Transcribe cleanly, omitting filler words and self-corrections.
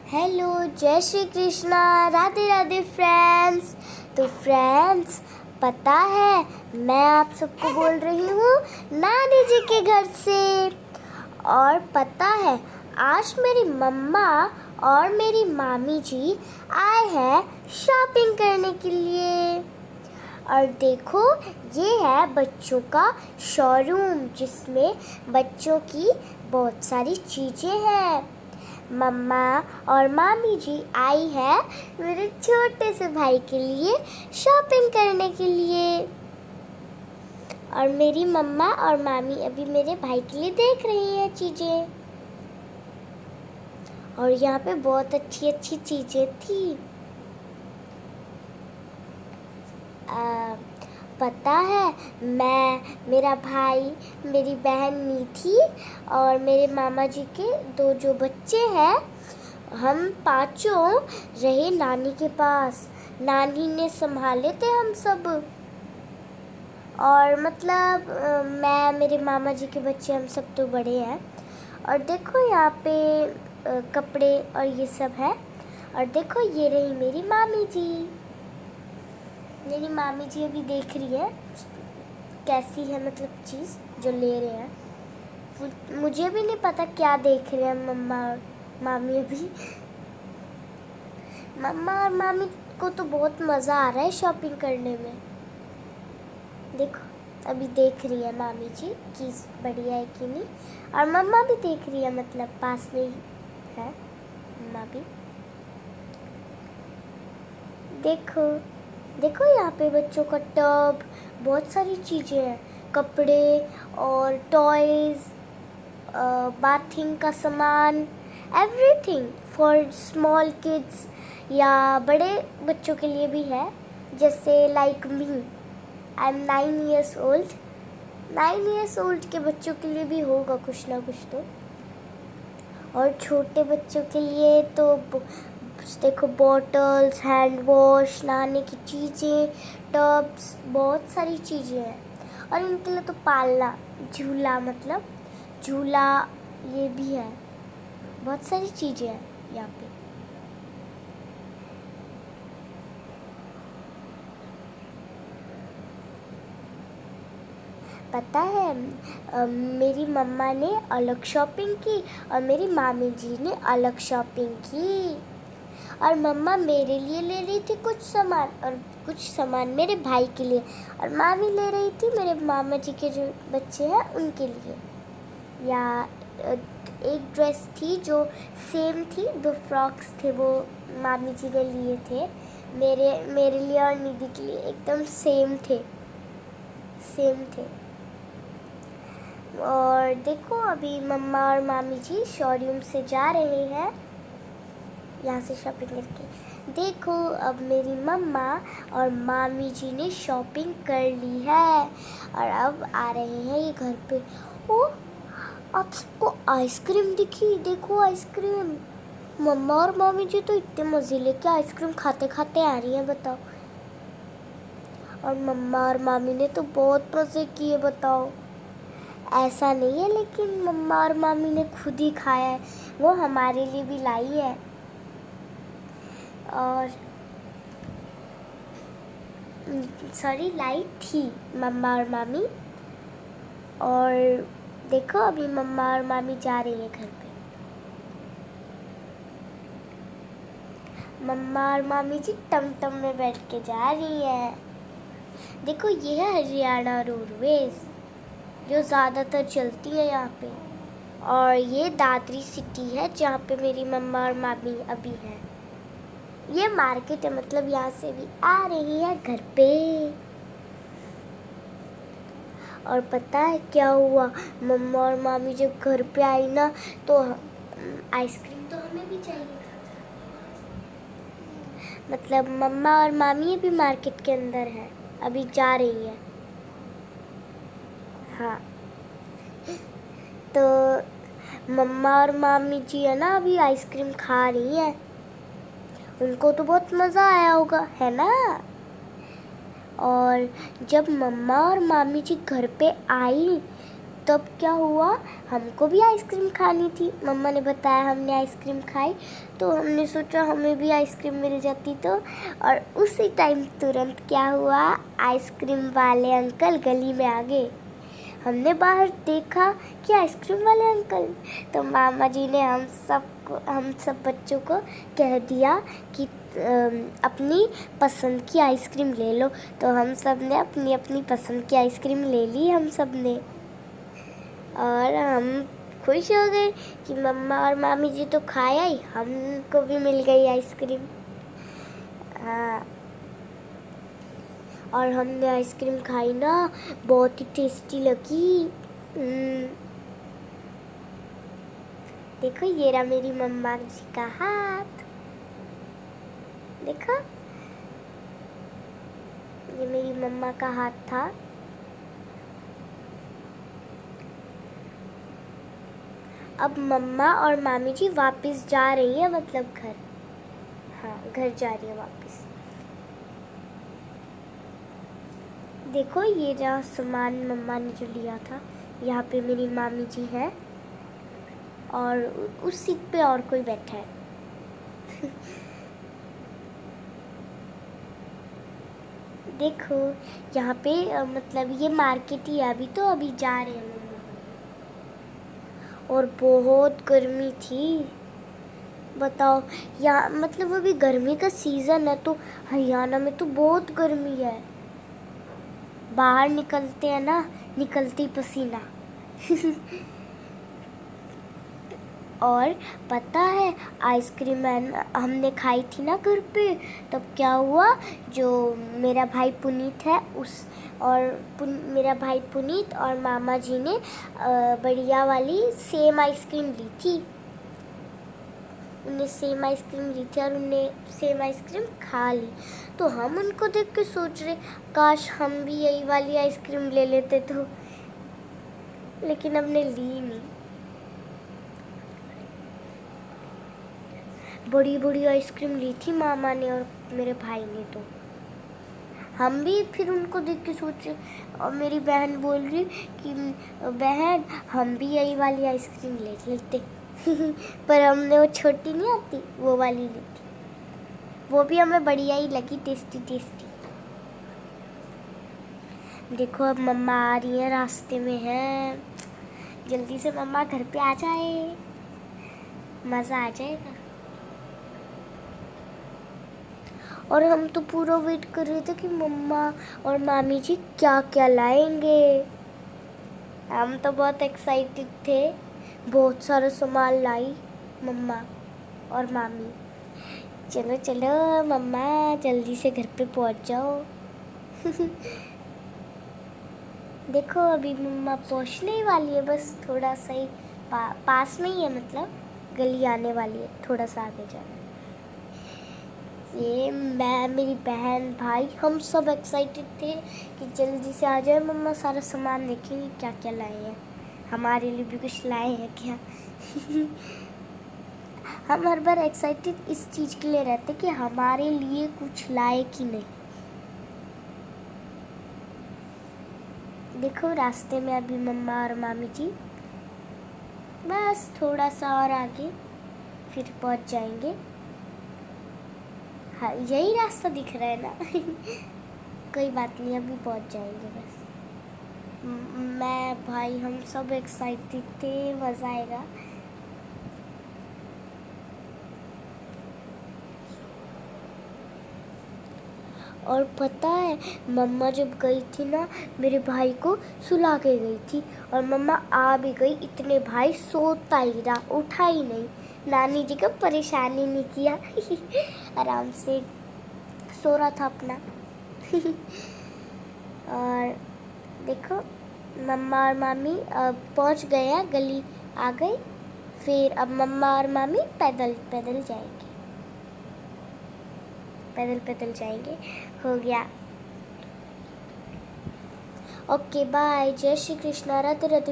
Hello, जय Shri Krishna, Radhe Radhe friends. तो friends, पता है मैं आप सबको बोल रही हूँ नानी जी के घर से। और पता है आज मेरी मम्मा और मेरी मामी जी आए हैं शॉपिंग करने के लिए। और देखो, ये है बच्चों का शोरूम जिसमें बच्चों की बहुत सारी चीज़ें हैं। मम्मा और मामी जी आई है मेरे छोटे से भाई के लिए शॉपिंग करने के लिए। और मेरी मम्मा और मामी अभी मेरे भाई के लिए देख रही हैं चीज़ें। और यहाँ पे बहुत अच्छी अच्छी चीज़ें थी। पता है मेरा भाई, मेरी बहन नीथी और मेरे मामा जी के दो जो बच्चे हैं, हम पांचों रहे नानी के पास। नानी ने संभाले थे हम सब। और मतलब मैं, मेरे मामा जी के बच्चे, हम सब तो बड़े हैं। और देखो यहाँ पे कपड़े और ये सब है। और देखो ये रही मेरी मामी जी। मेरी मामी जी अभी देख रही है कैसी है, मतलब चीज़ जो ले रहे हैं। मुझे भी नहीं पता क्या देख रहे हैं मम्मा और मामी अभी। मम्मा और मामी को तो बहुत मज़ा आ रहा है शॉपिंग करने में। देखो अभी देख रही है मामी जी कि बढ़िया है कि नहीं। और मम्मा भी देख रही है, मतलब पास में ही है मम्मा भी। देखो देखो यहाँ पे बच्चों का टब, बहुत सारी चीज़ें हैं, कपड़े और टॉयज़, बाथिंग का सामान, एवरीथिंग फॉर स्मॉल किड्स या बड़े बच्चों के लिए भी है। जैसे like me, I am 9 years old। 9 years old के बच्चों के लिए भी होगा कुछ ना कुछ तो। और छोटे बच्चों के लिए तो देखो बॉटल्स, हैंड वॉश, नहाने की चीज़ें, टब्स, बहुत सारी चीज़ें हैं। और इनके लिए तो पालना, झूला, मतलब झूला ये भी है। बहुत सारी चीज़ें हैं यहाँ पे। पता है मेरी मम्मा ने अलग शॉपिंग की और मेरी मामी जी ने अलग शॉपिंग की। और मम्मा मेरे लिए ले रही थी कुछ सामान और कुछ सामान मेरे भाई के लिए। और मामी ले रही थी मेरे मामा जी के जो बच्चे हैं उनके लिए। या एक ड्रेस थी जो सेम थी, 2 फ्रॉक्स थे वो मामी जी ने लिए थे मेरे लिए और निधि के लिए, एकदम सेम थे। और देखो अभी मम्मा और मामी जी शोरूम से जा रहे हैं यहाँ से शॉपिंग करके। देखो अब मेरी मम्मा और मामी जी ने शॉपिंग कर ली है और अब आ रहे हैं ये घर पे। ओ, आप सबको आइसक्रीम दिखी? देखो आइसक्रीम। मम्मा और मामी जी तो इतने मज़े लेके आइसक्रीम खाते खाते आ रही हैं, बताओ। और मम्मा और मामी ने तो बहुत मज़े किए, बताओ। ऐसा नहीं है, लेकिन मम्मा और मामी ने खुद ही खाया है, वो हमारे लिए भी लाई है। और सॉरी, लाई थी मम्मा और मामी। और देखो अभी मम्मा और मामी जा रही है घर पे। मम्मा और मामी जी टमटम में बैठ के जा रही है। देखो ये है हरियाणा रोडवेज जो ज़्यादातर चलती है यहाँ पे। और ये दादरी सिटी है जहाँ पे मेरी मम्मा और मामी अभी हैं। ये मार्केट है, मतलब यहाँ से भी आ रही है घर पे। और पता है क्या हुआ? मम्मा और मामी जब घर पे आई ना, तो आइसक्रीम तो हमें भी चाहिए था। मतलब मम्मा और मामी भी मार्केट के अंदर है, अभी जा रही है। हाँ, तो मम्मा और मामी जी है ना अभी आइसक्रीम खा रही है। उनको तो बहुत मज़ा आया होगा, है ना। और जब मम्मा और मामी जी घर पे आई तब क्या हुआ, हमको भी आइसक्रीम खानी थी। मम्मा ने बताया, हमने आइसक्रीम खाई तो हमने सोचा हमें भी आइसक्रीम मिल जाती तो। और उसी टाइम तुरंत क्या हुआ, आइसक्रीम वाले अंकल गली में आ गए। हमने बाहर देखा कि आइसक्रीम वाले अंकल, तो मामा जी ने हम सब बच्चों को कह दिया कि अपनी पसंद की आइसक्रीम ले लो। तो हम सब ने अपनी अपनी पसंद की आइसक्रीम ले ली हम सब ने, और हम खुश हो गए कि मम्मा और मामी जी तो खाया ही, हमको भी मिल गई आइसक्रीम। हाँ, और हमने आइसक्रीम खाई ना, बहुत ही टेस्टी लगी। देखो ये रहा मेरी मम्मा जी का हाथ, देखो ये मेरी मम्मा का हाथ था। अब मम्मा और मामी जी वापस जा रही है, मतलब घर। हाँ, घर जा रही है वापस। देखो ये जहाँ सामान मम्मा ने जो लिया था, यहाँ पे मेरी मामी जी है और उस सीट पे और कोई बैठा है। देखो यहाँ पे मतलब ये मार्केट ही है, अभी जा रहे हैं मम्मा। और बहुत गर्मी थी, बताओ। यहाँ मतलब अभी गर्मी का सीज़न है, तो हरियाणा में तो बहुत गर्मी है। बाहर निकलते हैं ना, निकलती पसीना। और पता है, आइसक्रीम हमने खाई थी ना घर पे, तब क्या हुआ, जो मेरा भाई पुनीत है मेरा भाई पुनीत और मामा जी ने बढ़िया वाली सेम आइसक्रीम ली थी। उन्हें सेम आइसक्रीम ली थी और उन्हें सेम आइसक्रीम खा ली। तो हम उनको देख के सोच रहे, काश हम भी यही वाली आइसक्रीम ले लेते तो, लेकिन हमने ली नहीं। बड़ी बड़ी आइसक्रीम ली थी मामा ने और मेरे भाई ने, तो हम भी फिर उनको देख के सोचे। और मेरी बहन बोल रही कि बहन हम भी यही वाली आइसक्रीम ले लेते। पर हमने वो छोटी नहीं आती, वो वाली ली थी। वो भी हमें बढ़िया ही लगी, टेस्टी टेस्टी। देखो अब मम्मा आ रही है, रास्ते में है। जल्दी से मम्मा घर पे आ जाए, मज़ा आ जाएगा। और हम तो पूरा वेट कर रहे थे कि मम्मा और मामी जी क्या क्या लाएंगे। हम तो बहुत एक्साइटेड थे। बहुत सारा सामान लाई मम्मा और मामी। चलो चलो मम्मा, जल्दी से घर पे पहुंच जाओ। देखो अभी मम्मा पहुंचने ही वाली है, बस थोड़ा सा ही पास में ही है, मतलब गली आने वाली है, थोड़ा सा आगे जाना। ये मैं, मेरी बहन, भाई, हम सब एक्साइटेड थे कि जल्दी से आ जाए मम्मा, सारा सामान देखेंगे क्या क्या लाए हैं, हमारे लिए भी कुछ लाए हैं क्या। हम हर बार एक्साइटेड इस चीज़ के लिए रहते कि हमारे लिए कुछ लाए कि नहीं। देखो रास्ते में अभी मम्मा और मामी जी, बस थोड़ा सा और आगे फिर पहुंच जाएंगे। हाँ, यही रास्ता दिख रहा है ना। कोई बात नहीं, अभी पहुंच जाएंगे बस। मैं, भाई, हम सब एक्साइटेड थे, मज़ा आएगा। और पता है, मम्मा जब गई थी ना, मेरे भाई को सुला के गई थी और मम्मा आ भी गई, इतने भाई सोता ही रहा, उठा ही नहीं। नानी जी को परेशान ही नहीं किया। आराम से सो रहा था अपना। और देखो मम्मा और मामी अब पहुंच गए हैं, गली आ गई। फिर अब मम्मा और मामी पैदल पैदल जाएंगे, पैदल पैदल जाएंगे। हो गया। ओके बाय, जय श्री कृष्णा, राधे राधे।